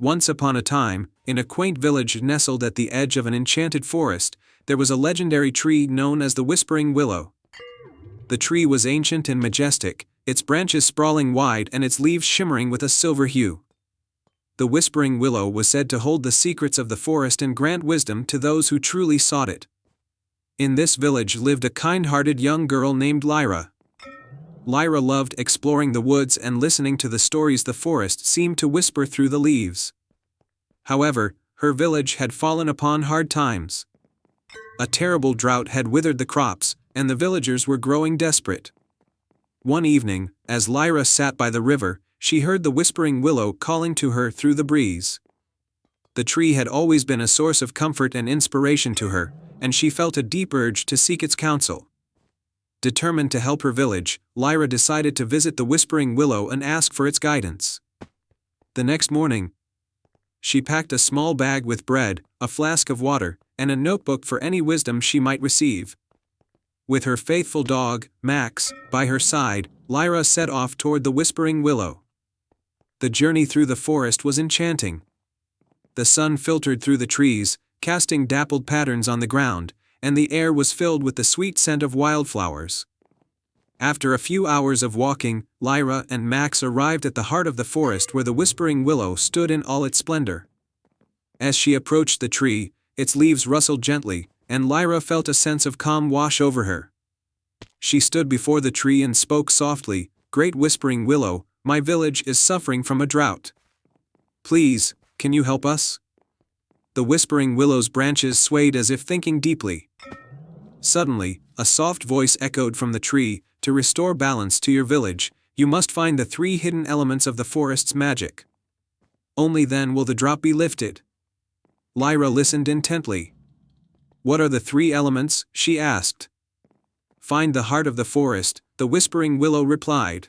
Once upon a time, in a quaint village nestled at the edge of an enchanted forest, there was a legendary tree known as the Whispering Willow. The tree was ancient and majestic, its branches sprawling wide and its leaves shimmering with a silver hue. The Whispering Willow was said to hold the secrets of the forest and grant wisdom to those who truly sought it. In this village lived a kind-hearted young girl named Lyra. Lyra loved exploring the woods and listening to the stories the forest seemed to whisper through the leaves. However, her village had fallen upon hard times. A terrible drought had withered the crops, and the villagers were growing desperate. One evening, as Lyra sat by the river, she heard the Whispering Willow calling to her through the breeze. The tree had always been a source of comfort and inspiration to her, and she felt a deep urge to seek its counsel. Determined to help her village, Lyra decided to visit the Whispering Willow and ask for its guidance. The next morning, she packed a small bag with bread, a flask of water, and a notebook for any wisdom she might receive. With her faithful dog, Max, by her side, Lyra set off toward the Whispering Willow. The journey through the forest was enchanting. The sun filtered through the trees, casting dappled patterns on the ground, and the air was filled with the sweet scent of wildflowers. After a few hours of walking, Lyra and Max arrived at the heart of the forest where the Whispering Willow stood in all its splendor. As she approached the tree, its leaves rustled gently, and Lyra felt a sense of calm wash over her. She stood before the tree and spoke softly, "Great Whispering Willow, my village is suffering from a drought. Please, can you help us?" The Whispering Willow's branches swayed as if thinking deeply. Suddenly, a soft voice echoed from the tree, "To restore balance to your village, you must find the 3 hidden elements of the forest's magic. Only then will the drought be lifted." Lyra listened intently. "What are the 3 elements?" she asked. "Find the heart of the forest," the Whispering Willow replied.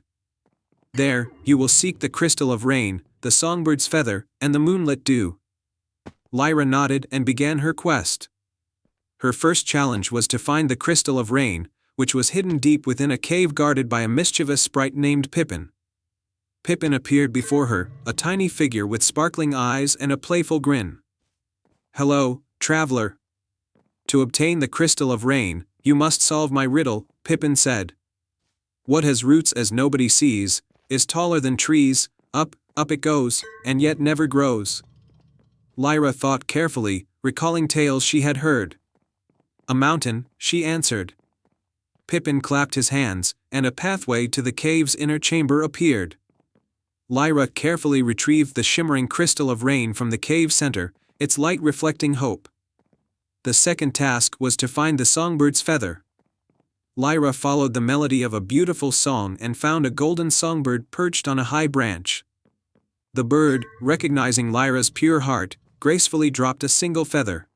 "There, you will seek the crystal of rain, the songbird's feather, and the moonlit dew." Lyra nodded and began her quest. Her first challenge was to find the crystal of rain, which was hidden deep within a cave guarded by a mischievous sprite named Pippin. Pippin appeared before her, a tiny figure with sparkling eyes and a playful grin. "Hello, traveler. To obtain the crystal of rain, you must solve my riddle," Pippin said. "What has roots as nobody sees, is taller than trees, up, up it goes, and yet never grows." Lyra thought carefully, recalling tales she had heard. "A mountain," she answered. Pippin clapped his hands, and a pathway to the cave's inner chamber appeared. Lyra carefully retrieved the shimmering crystal of rain from the cave center, its light reflecting hope. The second task was to find the songbird's feather. Lyra followed the melody of a beautiful song and found a golden songbird perched on a high branch. The bird, recognizing Lyra's pure heart, gracefully dropped a single feather.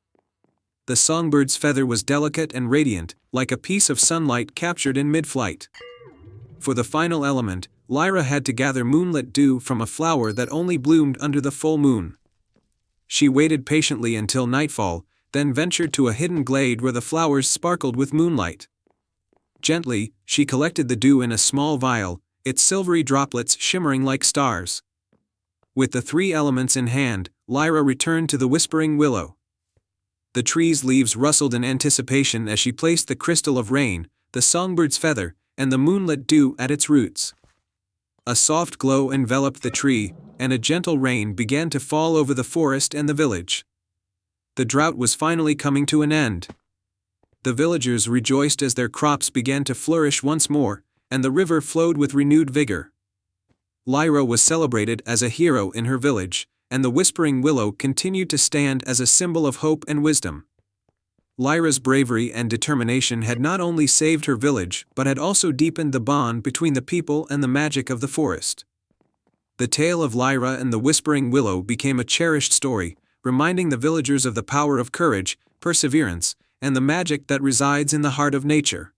The songbird's feather was delicate and radiant, like a piece of sunlight captured in mid-flight. For the final element, Lyra had to gather moonlit dew from a flower that only bloomed under the full moon. She waited patiently until nightfall, then ventured to a hidden glade where the flowers sparkled with moonlight. Gently, she collected the dew in a small vial, its silvery droplets shimmering like stars. With the 3 elements in hand, Lyra returned to the Whispering Willow. The tree's leaves rustled in anticipation as she placed the crystal of rain, the songbird's feather, and the moonlit dew at its roots. A soft glow enveloped the tree, and a gentle rain began to fall over the forest and the village. The drought was finally coming to an end. The villagers rejoiced as their crops began to flourish once more, and the river flowed with renewed vigor. Lyra was celebrated as a hero in her village, and the Whispering Willow continued to stand as a symbol of hope and wisdom. Lyra's bravery and determination had not only saved her village but had also deepened the bond between the people and the magic of the forest. The tale of Lyra and the Whispering Willow became a cherished story, reminding the villagers of the power of courage, perseverance, and the magic that resides in the heart of nature.